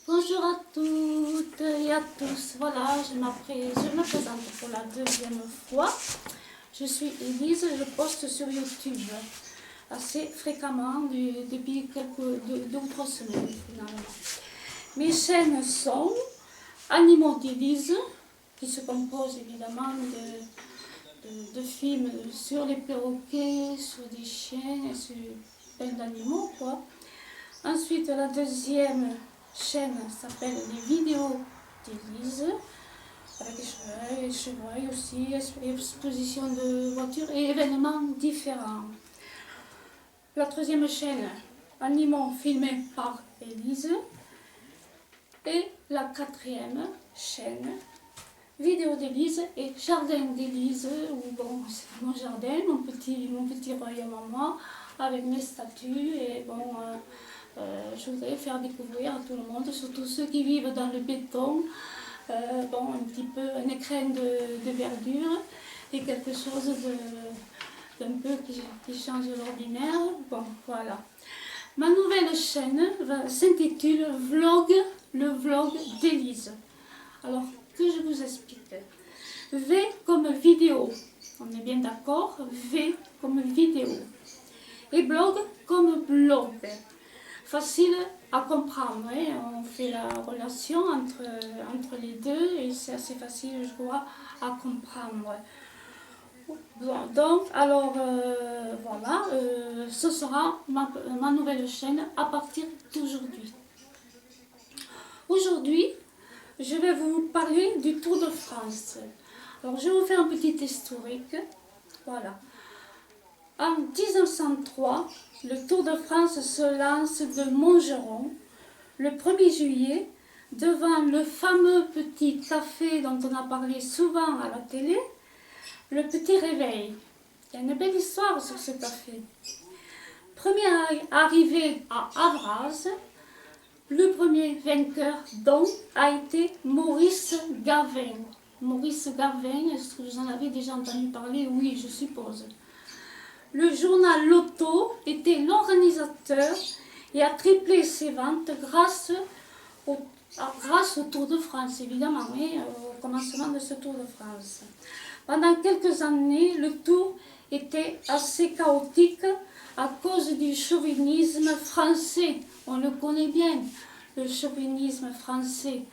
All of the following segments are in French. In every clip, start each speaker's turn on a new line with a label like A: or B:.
A: Bonjour à toutes et à tous. Voilà, je me présente pour la deuxième fois. Je suis Élise, je poste sur YouTube assez fréquemment depuis deux ou trois semaines finalement. Mes chaînes sont Animaux d'Élise, qui se compose évidemment de films sur les perroquets, sur des chiens, sur plein d'animaux quoi. Ensuite, la deuxième chaîne s'appelle Les vidéos d'Élise, avec les chevreuils aussi, expositions de voitures et événements différents. La troisième chaîne, Animaux filmés par Élise. Et la quatrième chaîne, Vidéo d'Élise et Jardin d'Élise, où bon, c'est mon jardin, mon petit royaume à moi, avec mes statues et bon... je voudrais faire découvrir à tout le monde, surtout ceux qui vivent dans le béton, bon, un petit peu un écrin de verdure et quelque chose d'un peu qui change l'ordinaire. Bon, voilà. Ma nouvelle chaîne s'intitule le vlog d'Élise. Alors, que je vous explique. V comme vidéo, on est bien d'accord, V comme vidéo. Et blog comme blog. Facile à comprendre, hein? On fait la relation entre les deux et c'est assez facile, je crois, à comprendre. Bon, donc, alors, voilà, ce sera ma nouvelle chaîne à partir d'aujourd'hui. Aujourd'hui, je vais vous parler du Tour de France. Alors, je vais vous faire un petit historique. Voilà. En 1903, le Tour de France se lance de Montgeron le 1er juillet devant le fameux petit café dont on a parlé souvent à la télé, le Petit Réveil. Il y a une belle histoire sur ce café. Première arrivée à Avraz, le premier vainqueur donc a été Maurice Gavin. Maurice Gavin, est-ce que vous en avez déjà entendu parler? Oui, je suppose. Le journal Lotto était l'organisateur et a triplé ses ventes grâce au Tour de France, évidemment, et au commencement de ce Tour de France. Pendant quelques années, le Tour était assez chaotique à cause du chauvinisme français. On le connaît bien, le chauvinisme français.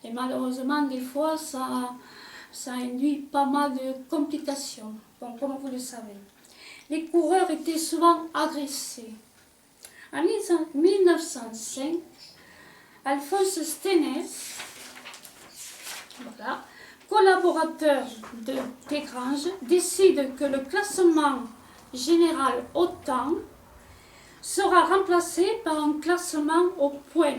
A: Et malheureusement, des fois, ça induit pas mal de complications, bon, comme vous le savez. Les coureurs étaient souvent agressés. En 1905, Alphonse Stennes, voilà, collaborateur de Desgranges, décide que le classement général au temps sera remplacé par un classement au point.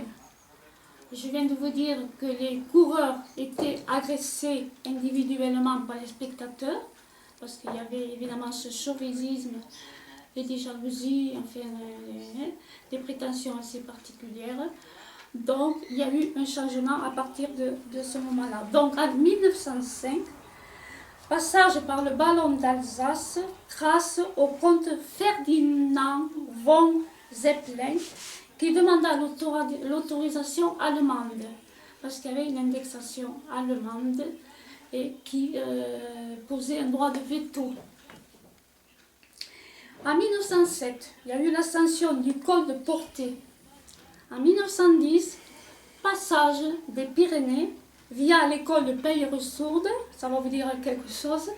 A: Je viens de vous dire que les coureurs étaient agressés individuellement par les spectateurs, parce qu'il y avait évidemment ce chauvinisme et des jalousies, enfin, des prétentions assez particulières. Donc, il y a eu un changement à partir de ce moment-là. Donc, en 1905, passage par le ballon d'Alsace grâce au comte Ferdinand von Zeppelin, qui demanda l'autorisation allemande, parce qu'il y avait une indexation allemande et qui posait un droit de veto. En 1907, il y a eu l'ascension du col de Portet. En 1910, passage des Pyrénées via l'école de Peyre-Sourde, ça va vous dire quelque chose,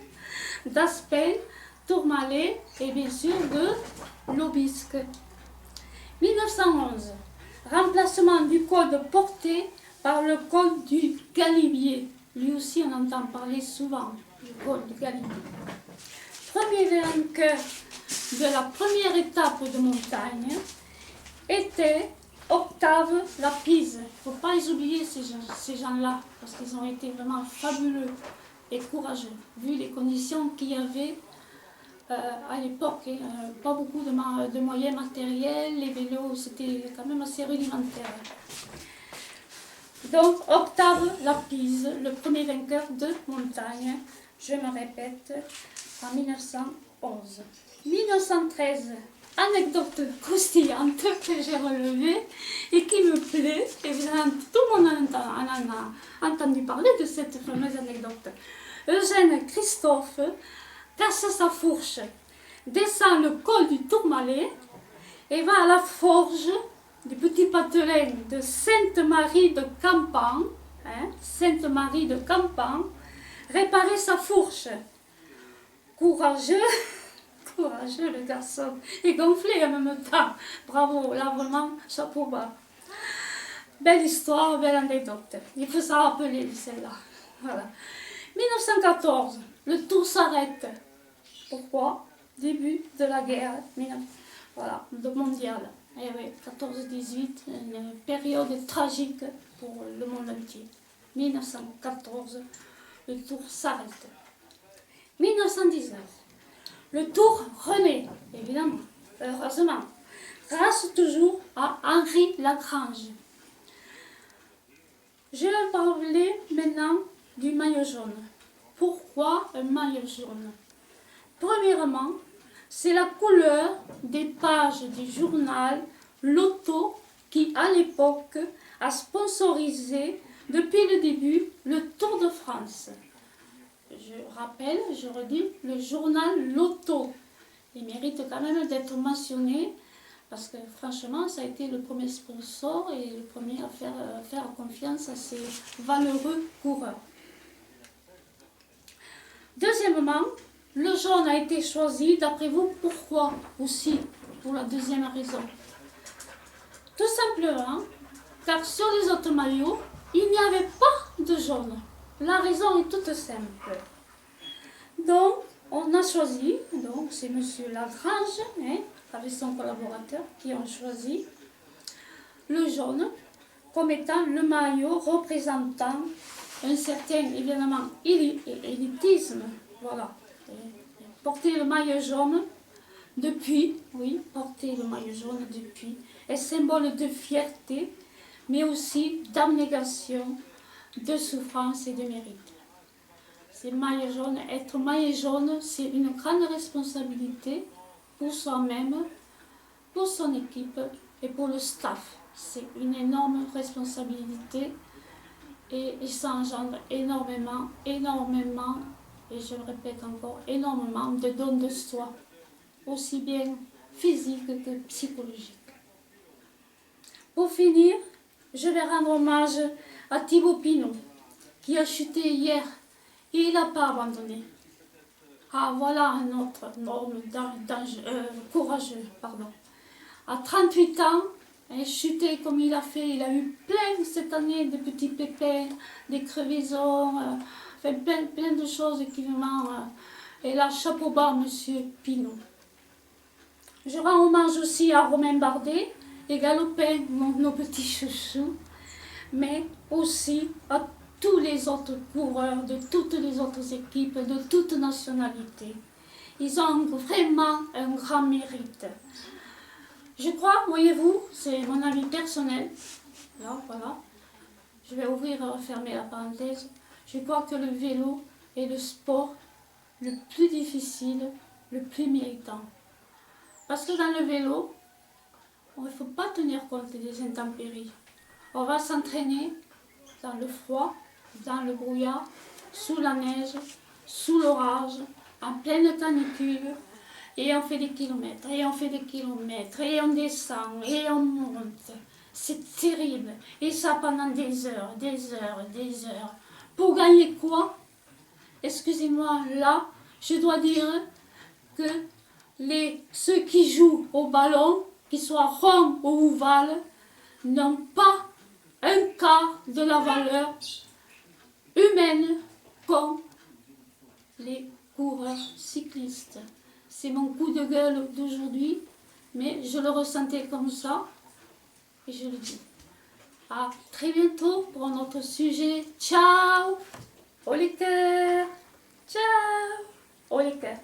A: d'Aspel, Tourmalet et bien sûr de l'Aubisque. 1911, remplacement du col de Portet par le col du Galibier. Lui aussi, on entend parler souvent du col du Galibier. Premier vainqueur de la première étape de montagne était Octave Lapise. Il ne faut pas les oublier ces gens-là, parce qu'ils ont été vraiment fabuleux et courageux, vu les conditions qu'il y avait à l'époque. Pas beaucoup de moyens matériels, les vélos c'était quand même assez rudimentaire. Donc Octave Lapise, le premier vainqueur de montagne, je me répète, en 1911. 1913, anecdote croustillante que j'ai relevée et qui me plaît, évidemment tout le monde en a entendu parler de cette fameuse anecdote. Eugène Christophe casse sa fourche, descend le col du Tourmalet et va à la forge du petit patelin de Sainte-Marie de Campan, Sainte-Marie de Campan, réparer sa fourche. Courageux, courageux le garçon, et gonflé en même temps. Bravo, là vraiment, chapeau bas. Belle histoire, belle anecdote. Il faut s'en rappeler celle-là. Voilà. 1914, le tour s'arrête. Pourquoi? Début de la guerre voilà, mondiale. Et oui, 14-18, une période tragique pour le monde entier. 1914, le tour s'arrête. 1919, le tour renaît, évidemment, heureusement, grâce toujours à Henri Lagrange. Je vais parler maintenant du maillot jaune. Pourquoi un maillot jaune? Premièrement, c'est la couleur des pages du journal Loto qui, à l'époque, a sponsorisé depuis le début le Tour de France. Je rappelle, je redis, le journal Loto. Il mérite quand même d'être mentionné parce que franchement, ça a été le premier sponsor et le premier à faire confiance à ces valeureux coureurs. Deuxièmement, le jaune a été choisi, d'après vous, pourquoi aussi? Pour la deuxième raison. Tout simplement, car sur les autres maillots, il n'y avait pas de jaune. La raison est toute simple. Donc, on a choisi, donc c'est M. Lagrange, avec son collaborateur, qui ont choisi le jaune comme étant le maillot représentant un certain, évidemment, élitisme. Voilà. Porter le maillot jaune depuis, oui, porter le maillot jaune depuis, est symbole de fierté, mais aussi d'abnégation, de souffrance et de mérite. C'est maillot jaune, être maillot jaune, c'est une grande responsabilité pour soi-même, pour son équipe et pour le staff. C'est une énorme responsabilité et ça engendre énormément, et je le répète encore, énormément de dons de soi, aussi bien physique que psychologique. Pour finir, je vais rendre hommage à Thibaut Pinot, qui a chuté hier et il n'a pas abandonné. Ah, voilà un autre homme courageux. À 38 ans, chuté comme il a fait, il a eu plein cette année de petits pépins, des crevaisons, plein de choses évidemment. Et là, chapeau bas, monsieur Pinot. Je rends hommage aussi à Romain Bardet, les galopins, nos petits chouchous, mais aussi à tous les autres coureurs de toutes les autres équipes, de toutes nationalités. Ils ont vraiment un grand mérite. Je crois, voyez-vous, c'est mon avis personnel, là, voilà, je vais ouvrir et refermer la parenthèse. Je crois que le vélo est le sport le plus difficile, le plus méritant. Parce que dans le vélo, il ne faut pas tenir compte des intempéries. On va s'entraîner dans le froid, dans le brouillard, sous la neige, sous l'orage, en pleine canicule, et on fait des kilomètres, et on fait des kilomètres, et on descend, et on monte. C'est terrible. Et ça pendant des heures, des heures, des heures. Pour gagner quoi? Excusez-moi, là, je dois dire que ceux qui jouent au ballon, qu'ils soient ronds ou ovales, n'ont pas un quart de la valeur humaine qu'ont les coureurs cyclistes. C'est mon coup de gueule d'aujourd'hui, mais je le ressentais comme ça et je le dis. À très bientôt pour un autre sujet. Ciao! Au les cœurs! Ciao! Au les cœurs!